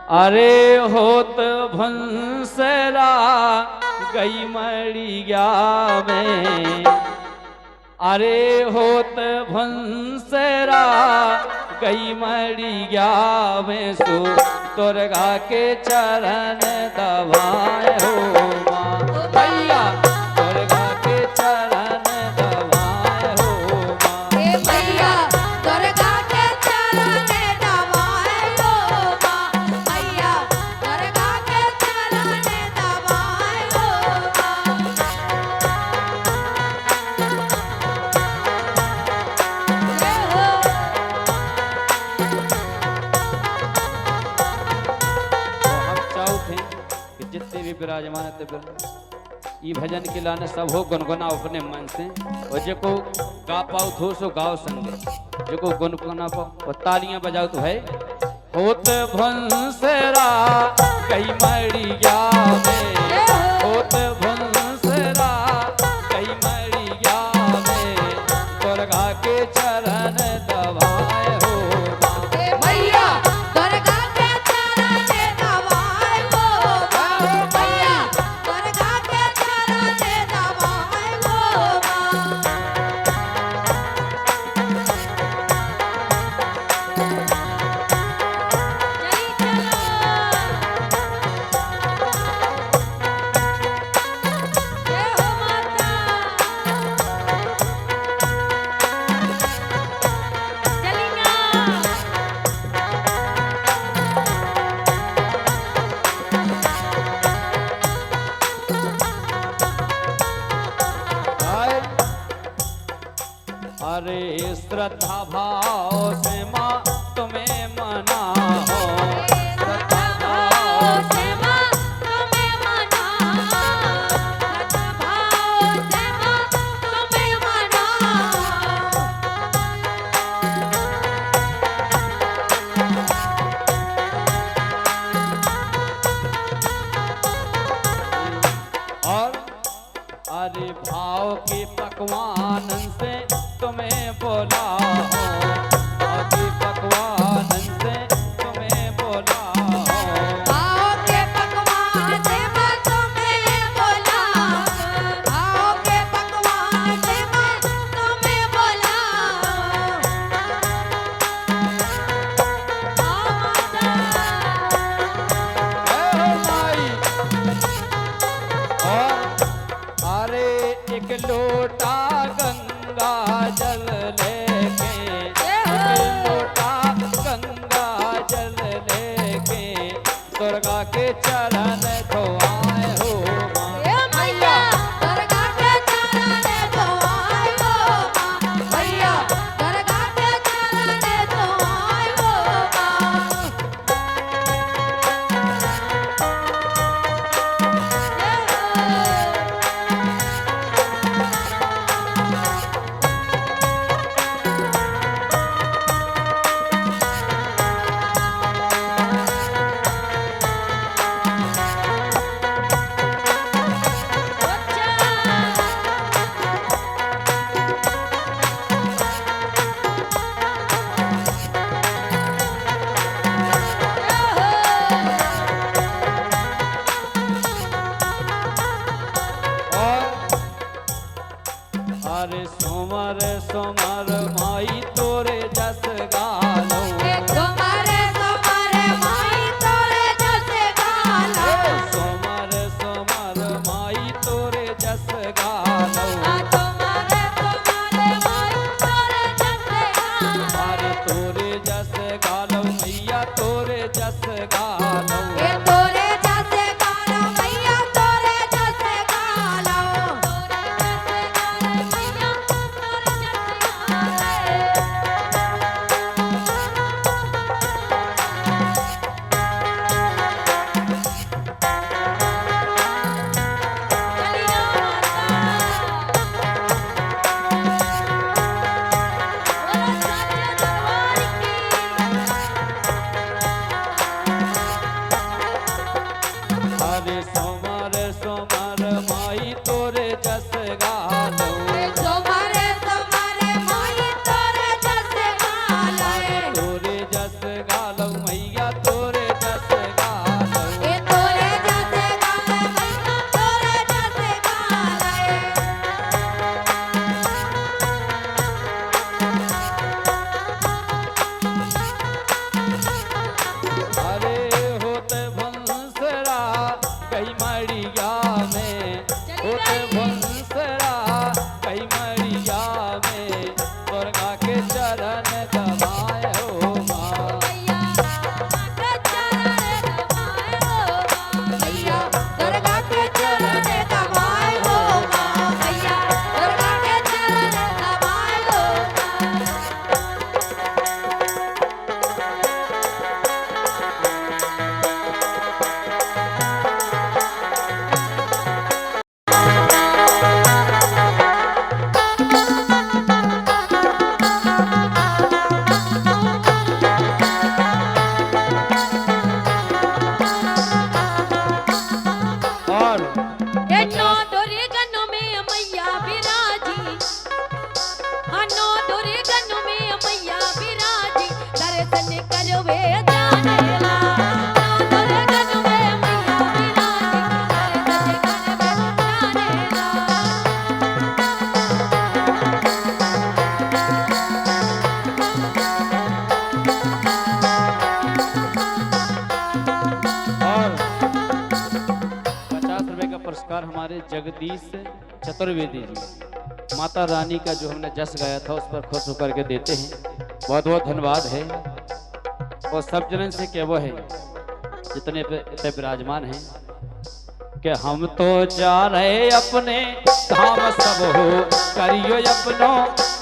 अरे होत भंसरा गई मड़िया में, अरे होत भंसरा गई मड़िया में सु दुर्गा के चरण दबाए हो माँ भैया, दुर्गा के चरण दबाए हो माँ भैया, दुर्गा के चरण दबाए हो माँ भैया, दुर्गा के चरण दबाए हो माँ। जितने भी विराजमान थे ये भजन के लाने सब हो गुनगुना अपने मन से, और जो को गा पाओ थो सो गाओ संगे, जो को गुनगुना पाओ और तालियां बजाओ तो है। होत भंसरा कई मड़िया में, होत भंसरा कई मड़िया में दुर्गा के चरण दबाए हो भैया, दुर्गा के चरण दबाए हो माँ भैया, दुर्गा के चरण दबाए हो माँ। जय हो माता, चली ना। अरे श्रद्धा भाव से माँ तुम्हें मना हो, श्रद्धा भाव से माँ तुम्हें मना, श्रद्धा भाव से माँ तुम्हें मना। और अरे भाव के पकवान से तुम्हें बोला हो, भाव के पकवान से तुम्हें बोला हो, भाव के पकवान से माँ तुम्हें बोला, भाव के पकवान से माँ तुम्हें बोला। जय हो माई। और अरे एक लोटा गंगा जल लेके, एक लोटा गंगा जल लेके दुर्गा के चरण धोआए हो माँ भैया, दुर्गा के चरण धोआए हो माँ भैया, दुर्गा के चरण धोआए हो माँ। अरे सोमर सोमर माई तोरे जस गालो, तुम्हारे तुम्हारे माई तोरे जस गालो, सोमर सोमर माई तोरे जस गालो, तुम्हारे तुम्हारे माई तोरे जस गालो, अरे तोरे जस गालो मैया तोरे जस गालो, तोरे जस गालो मैया तोरे जस गालो, तोरे जस गालो मैया तोरे जस गालो। पुरस्कार हमारे जगदीश चतुर्वेदी जी माता रानी का जो हमने जस गाया था उस पर खुश होकर के देते हैं। बहुत बहुत धन्यवाद है। और सब जनन से क्या वो है जितने पे विराजमान हैं कि हम तो जा रहे अपने धाम सब हो करियो अपनो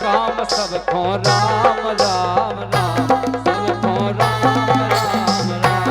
काम सब खो राम राम राम सब खो राम राम राम।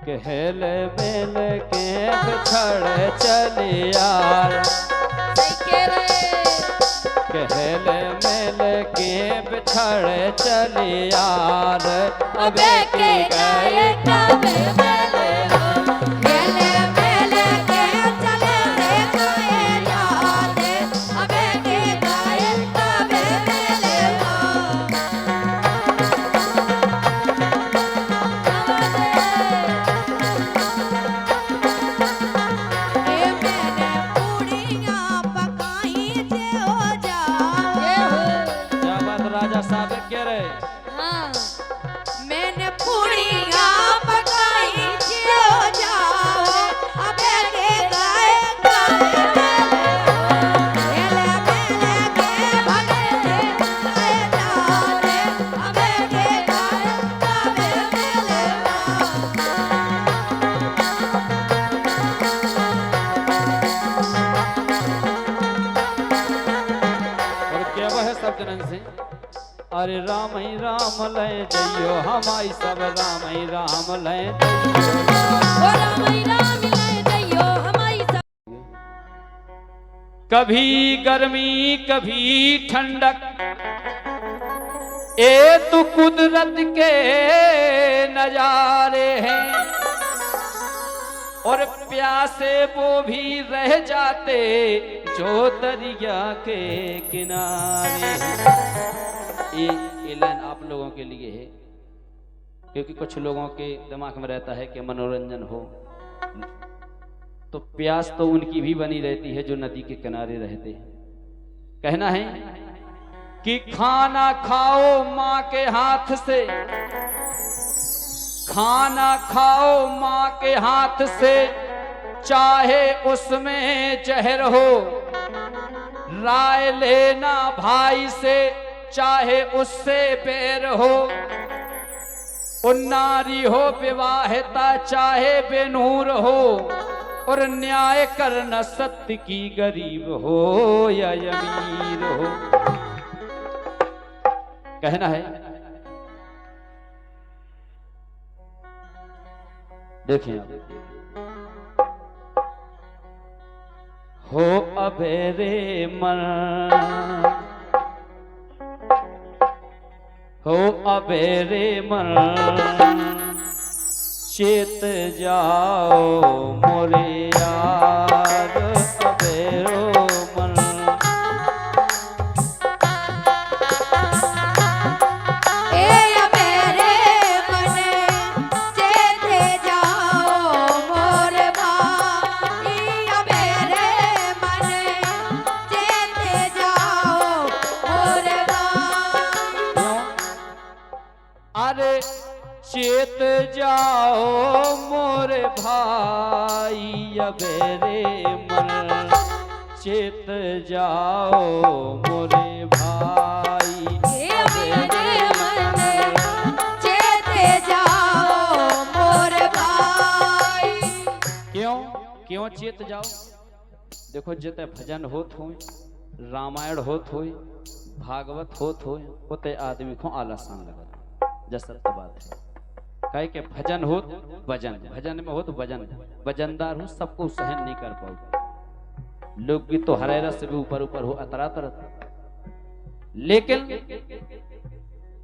कहल बेल के बिछड़ चलियार कहल मेल के बिछड़ चलियार अबे के गए कब मेले मैंने पूड़ियाँ पकाई जो जाओ अबे के गाए मेले मेले के भगे गाए जाओ अबे के गाए मेले और क्या वह है सब जनन से अरे राम ही राम लय जइयो हमारी सब राम ही राम लय कभी गर्मी कभी ठंडक ए तो कुदरत के नजारे हैं और प्यासे वो भी रह जाते जो दरिया के किनारे हैं। ये लाइन आप लोगों के लिए है क्योंकि कुछ लोगों के दिमाग में रहता है कि मनोरंजन हो तो प्यास तो उनकी भी बनी रहती है जो नदी के किनारे रहते हैं। कहना है कि खाना खाओ माँ के हाथ से खाना खाओ माँ के हाथ से चाहे उसमें जहर हो राय लेना भाई से चाहे उससे बैर हो नारी हो विवाहिता चाहे बेनूर हो और न्याय करना सत्य की गरीब हो या अमीर हो। कहना है देखिए हो अबेरे मन हो अबेरे मन चेत जाओ मोरे यार अबेरो मन अरे चेत जाओ मोरे भाई अबेरे मन चेत जाओ मोरे भाई अबेरे मन चेत जाओ मोरे भाई। क्यों चेत जाओ? देखो जिते भजन होत हो रामायण होत हो भागवत होत हो उते आदमी को आलसान लगत सत्य बात है। कहे के भजन हो भजन में हो तो वजनदार हो सबको सहन नहीं कर पाओ। लोकगीत तो हरे रस से भी ऊपर ऊपर हो अतरा तरह लेकिन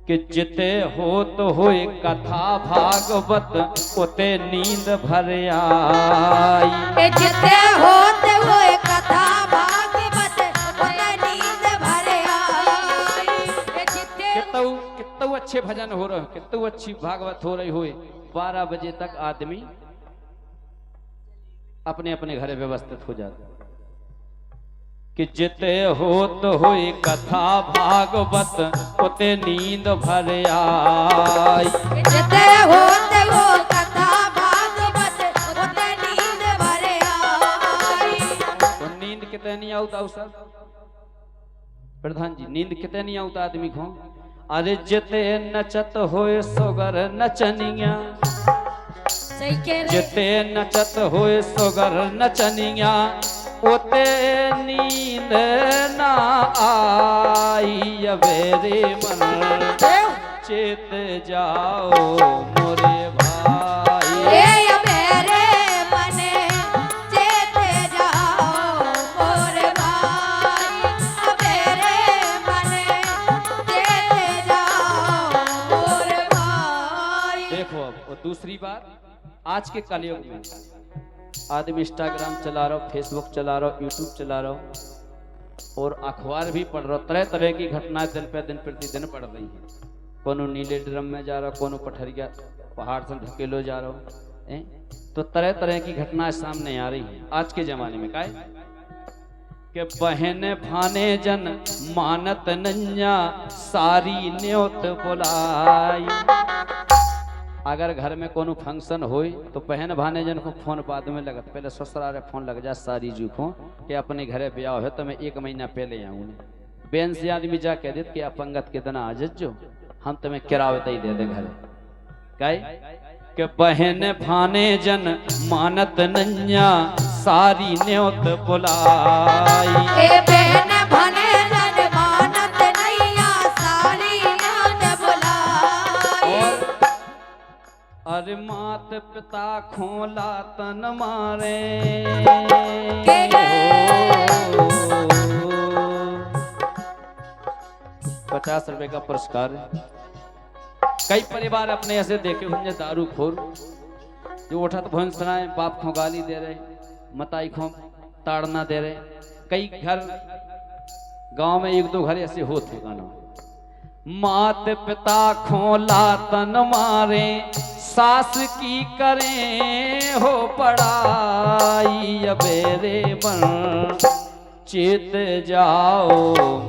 कि जिते होए कथा भागवत उते नींद भर आई। के जिते होते हुए कथा भागवत उते नींद भर आई। के जिते कितने अच्छे भजन हो रहे, कितने अच्छी भागवत हो रही हुए, 12 बजे तक आदमी अपने अपने घरे व्यवस्थित हो जाते। कि जिते होए कथा भागवत उते नींद भर आई। के जिते होते हुए कथा भागवत उते नींद भर आई। तो नींद कितने नहीं आता सर प्रधान जी, नींद कितने नहीं आता आदमी को। अरे जिते नचत होए सोगर नचनिया, सही कह रहे। जिते नचत होए सोगर नचनिया ओते नींद ना आई। अबेरे मन चेत जाओ मोरे भाई। ए अबेरे मने चेत जाओ मोरे भाई। अबेरे मने चेत जाओ मोरे भाई। देखो अब और दूसरी बात, आज के कलयुग में आदमी इंस्टाग्राम चला रहा हो, फेसबुक चला रहा हो, यूट्यूब चला रहा हो और अखबार भी पढ़ रहा हो। तरह तरह की घटनाएं दिन पे दिन प्रतिदिन पढ़ रही हैं। कोनो नीले ड्रम में जा रहा हो, कोनो पठरिया पहाड़ से ढकेलो जा रहा हो, तो तरह तरह की घटनाएं सामने आ रही हैं आज के जमाने में। का कि बहन भाने जन मानत नैया सारी न्योत बुलाई। अगर घर में कोनो फंक्शन होई तो बहन भाने जन को फोन बाद में लगत, पहले ससुराल फोन लग जा सारी जू को कि अपने घरे ब्याह है तो मैं 1 महीना पहले आऊँ। बेन से आदमी जा कह देते कि अपंगत के दिन आ जो, हम तुम्हें किराए दे दे घर। कि बहन भाने जन मानत नैया सारी न्योत बुलाई। ए बहन भाने जन मानत नैया सारी न्योत बुलाई। अरे मात पिता खोला तन मारे 50 रुपए का पुरस्कार। कई परिवार अपने ऐसे देखे होंगे दारू खोर जो उठा तो भवन सुनाए, बाप को गाली दे रहे, मताई को ताड़ना दे रहे। कई घर गांव में 1-2 घर ऐसे होते गाना। मात पिता खोला तन मारे सास की करें हो पढ़ाई। अबेरे बन चेत जाओ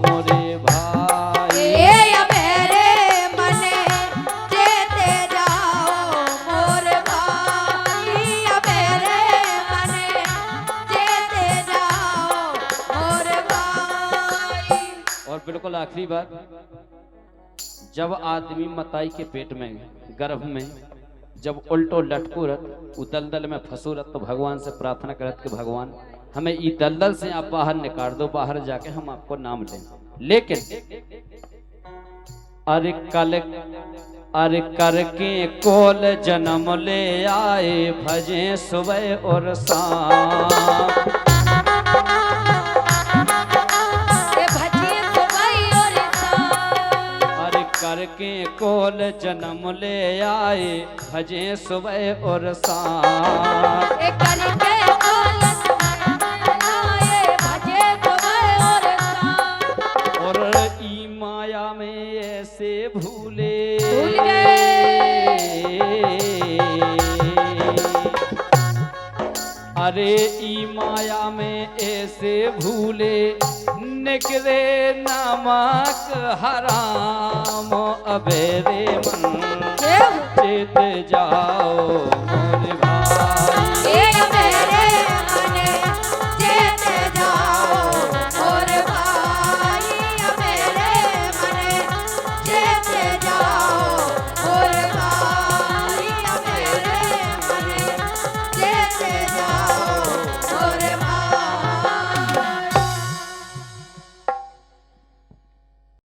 मोरे भाई। ए अबेरे मने चेत जाओ मोरे भाई। अबेरे मने चेत जाओ मोरे भाई। और बिल्कुल आखिरी बात, जब आदमी मताई के पेट में गर्भ में जब उल्टो लटको रत उ दलदल में फंसो रत तो भगवान से प्रार्थना करत कि भगवान हमें ई दलदल से आप बाहर निकाल दो, बाहर जाके हम आपको नाम लें। लेकिन अरे करके कोल जन्म ले आए भजे सुबह और शाम। करके कोल जन्म ले आए भजे सुबह और शाम। करके कोल जन्म आए भजे सुबह और शाम। और ई माया में ऐसे भूले अरे ई माया में ऐसे भूले निकले नमक हराम। अबेरे मन चेत जाओ